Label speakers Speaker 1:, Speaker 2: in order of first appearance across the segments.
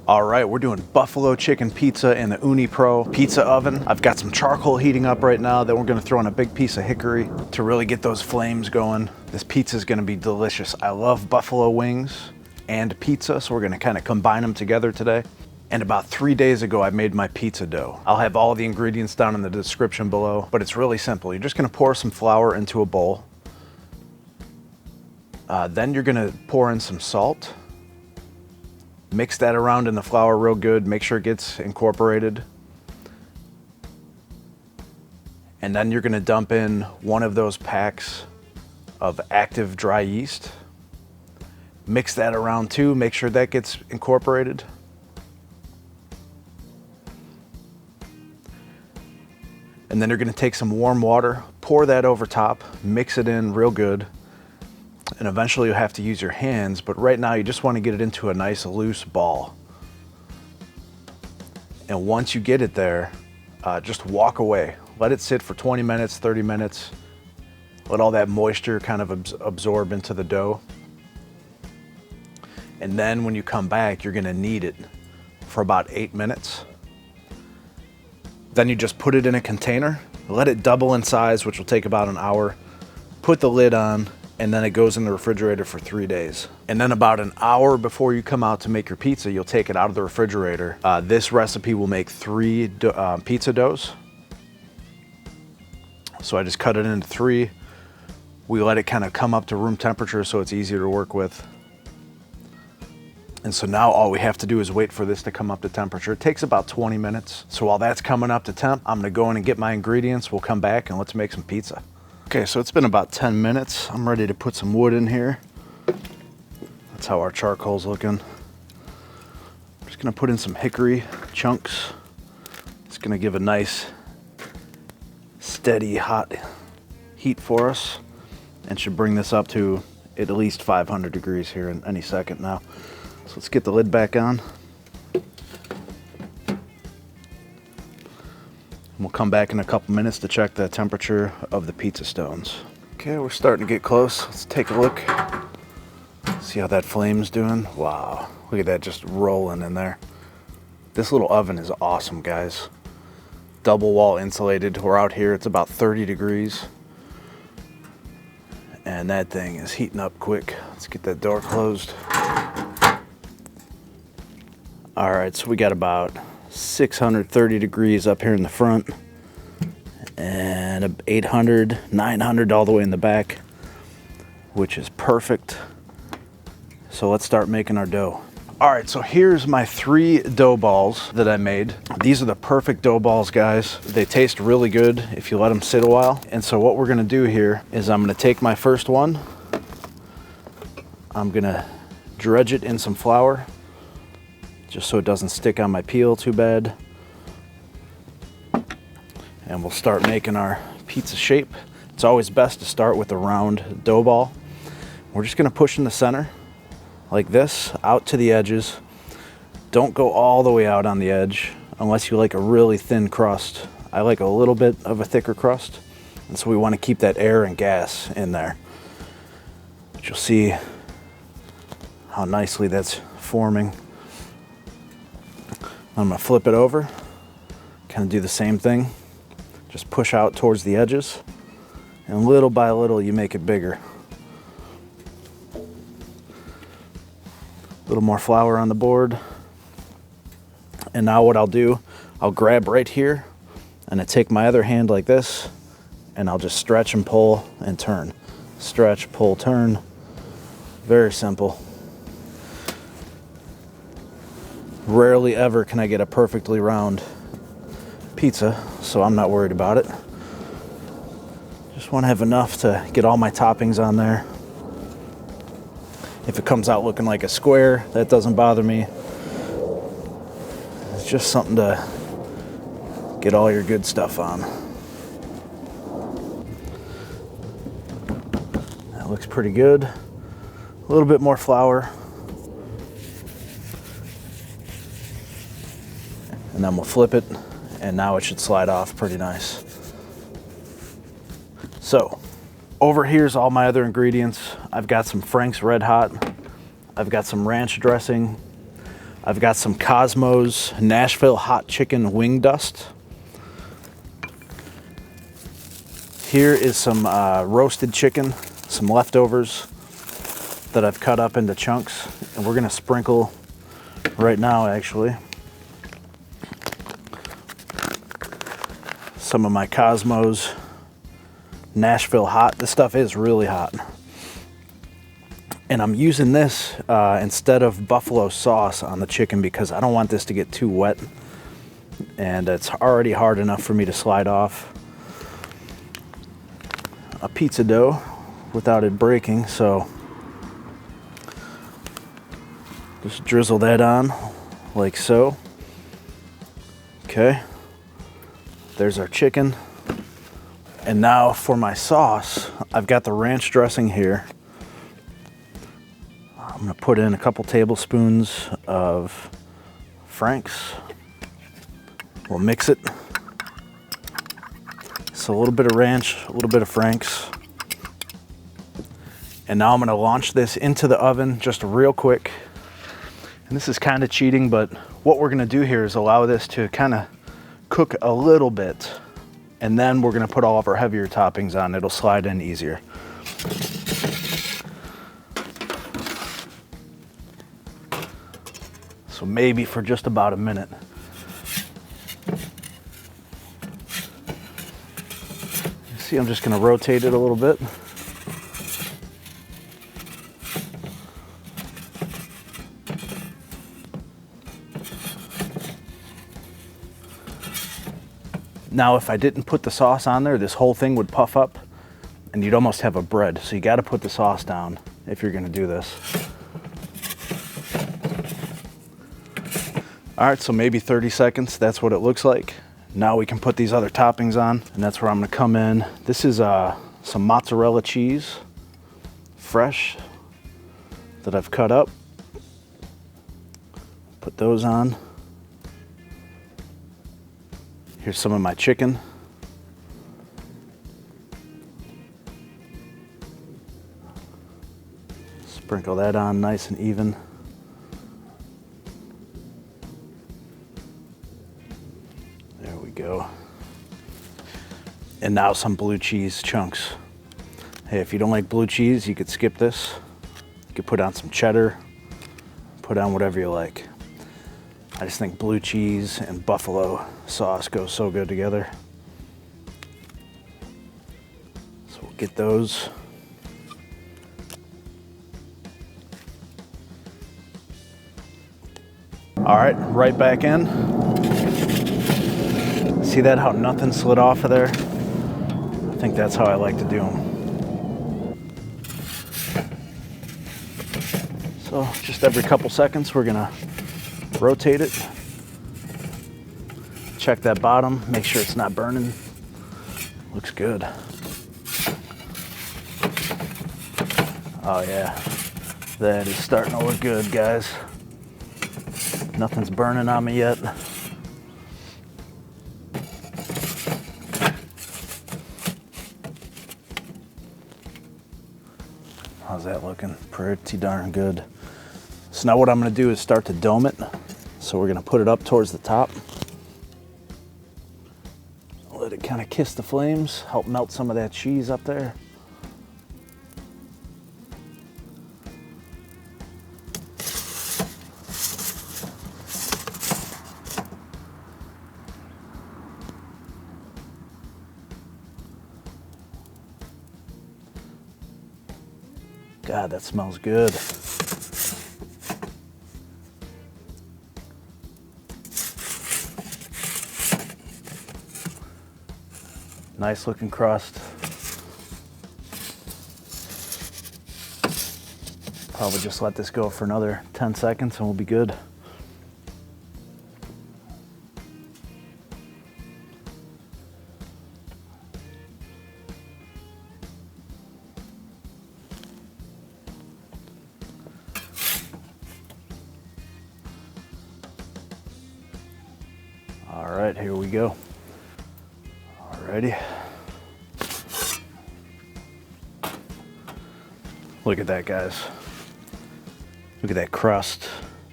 Speaker 1: All right, we're doing buffalo chicken pizza in the Ooni Pro Pizza Oven. I've got some charcoal heating up right now that we're gonna throw on a big piece of hickory to really get those flames going. This pizza is gonna be delicious. I love buffalo wings and pizza, so we're gonna kind of combine them together today. And about 3 days ago, I made my pizza dough. I'll have all the ingredients down in the description below, but it's really simple. You're just gonna pour some flour into a bowl. Then you're gonna pour in some salt. Mix that around in the flour real good. Make sure it gets incorporated. And then you're gonna dump in one of those packs of active dry yeast. Mix that around too. Make sure that gets incorporated. And then you're gonna take some warm water, pour that over top, mix it in real good. And eventually you'll have to use your hands, but right now you just want to get it into a nice loose ball. And once you get it there, just walk away. Let it sit for 20 minutes, 30 minutes. Let all that moisture kind of absorb into the dough. And then when you come back, you're gonna knead it for about 8 minutes. Then you just put it in a container, let it double in size, which will take about an hour. Put the lid on, and then it goes in the refrigerator for 3 days. And then about an hour before you come out to make your pizza, you'll take it out of the refrigerator. This recipe will make 3 pizza doughs. So I just cut it into 3. We let it kind of come up to room temperature so it's easier to work with. And so now all we have to do is wait for this to come up to temperature. It takes about 20 minutes. So while that's coming up to temp, I'm gonna go in and get my ingredients. We'll come back and let's make some pizza. Okay, so it's been about 10 minutes. I'm ready to put some wood in here. That's how our charcoal's looking. I'm just gonna put in some hickory chunks. It's gonna give a nice, steady, hot heat for us and should bring this up to at least 500 degrees here in any second now. So let's get the lid back on. We'll come back in a couple minutes to check the temperature of the pizza stones. Okay, we're starting to get close. Let's take a look. See how that flame's doing. Wow, look at that just rolling in there. This little oven is awesome, guys. Double wall insulated. We're out here, it's about 30 degrees. And that thing is heating up quick. Let's get that door closed. All right, so we got about 630 degrees up here in the front and 800, 900 all the way in the back, which is perfect. So let's start making our dough. All right, so here's my 3 dough balls that I made. These are the perfect dough balls, guys. They taste really good if you let them sit a while. And so what we're gonna do here is I'm gonna take my first one. I'm gonna dredge it in some flour, just so it doesn't stick on my peel too bad. And we'll start making our pizza shape. It's always best to start with a round dough ball. We're just gonna push in the center like this, out to the edges. Don't go all the way out on the edge unless you like a really thin crust. I like a little bit of a thicker crust. And so we wanna keep that air and gas in there. But you'll see how nicely that's forming. I'm gonna flip it over, kind of do the same thing. Just push out towards the edges, and little by little you make it bigger. A little more flour on the board. And now what I'll do, I'll grab right here, and I take my other hand like this, and I'll just stretch and pull and turn. Stretch, pull, turn. Very simple. Rarely ever can I get a perfectly round pizza, so I'm not worried about it. Just want to have enough to get all my toppings on there. If it comes out looking like a square, that doesn't bother me. It's just something to get all your good stuff on. That looks pretty good. A little bit more flour. And then we'll flip it, and now it should slide off pretty nice. So, over here's all my other ingredients. I've got some Frank's Red Hot. I've got some ranch dressing. I've got some Cosmos Nashville hot chicken wing dust. Here is some roasted chicken, some leftovers that I've cut up into chunks, and we're gonna sprinkle right now actually some of my Cosmos Nashville hot. This stuff is really hot. And I'm using this instead of buffalo sauce on the chicken because I don't want this to get too wet. And it's already hard enough for me to slide off a pizza dough without it breaking. So just drizzle that on like so. Okay. There's our chicken. And now for my sauce, I've got the ranch dressing here. I'm gonna put in a couple tablespoons of Frank's. We'll mix it. So a little bit of ranch, a little bit of Frank's. And now I'm gonna launch this into the oven just real quick. And this is kind of cheating, but what we're gonna do here is allow this to kind of cook a little bit. And then we're gonna put all of our heavier toppings on. It'll slide in easier. So maybe for just about a minute. See, I'm just gonna rotate it a little bit. Now, if I didn't put the sauce on there, this whole thing would puff up and you'd almost have a bread. So you gotta put the sauce down if you're gonna do this. All right, so maybe 30 seconds, that's what it looks like. Now we can put these other toppings on, and that's where I'm gonna come in. This is some mozzarella cheese, fresh, that I've cut up. Put those on. Here's some of my chicken. Sprinkle that on nice and even. There we go. And now some blue cheese chunks. Hey, if you don't like blue cheese, you could skip this. You could put on some cheddar, put on whatever you like. I just think blue cheese and buffalo sauce go so good together. So we'll get those. All right, right back in. See that, how nothing slid off of there? I think that's how I like to do them. So just every couple seconds, we're gonna rotate it. Check that bottom, make sure it's not burning. Looks good. Oh yeah, that is starting to look good, guys. Nothing's burning on me yet. How's that looking? Pretty darn good. So now what I'm gonna do is start to dome it. So we're gonna put it up towards the top. Let it kind of kiss the flames, help melt some of that cheese up there. God, that smells good. Nice looking crust. Probably just let this go for another 10 seconds and we'll be good. All right, here we go. Alrighty. Look at that, guys. Look at that crust.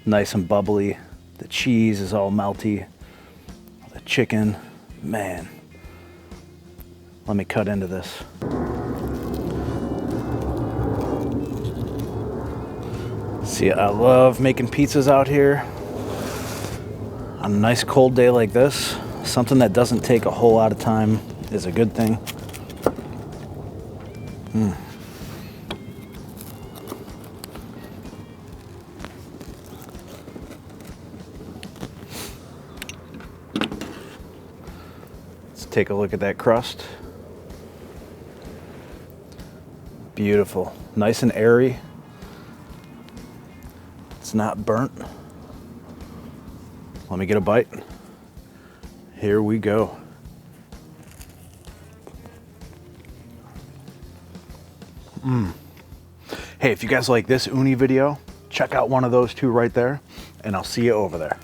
Speaker 1: Nice and bubbly. The cheese is all melty. The chicken, man. Let me cut into this. See, I love making pizzas out here. On a nice cold day like this, something that doesn't take a whole lot of time is a good thing. Let's take a look at that crust. Beautiful, nice and airy. It's not burnt. Let me get a bite. Here we go. Hey, if you guys like this Ooni video, check out one of those two right there, and I'll see you over there.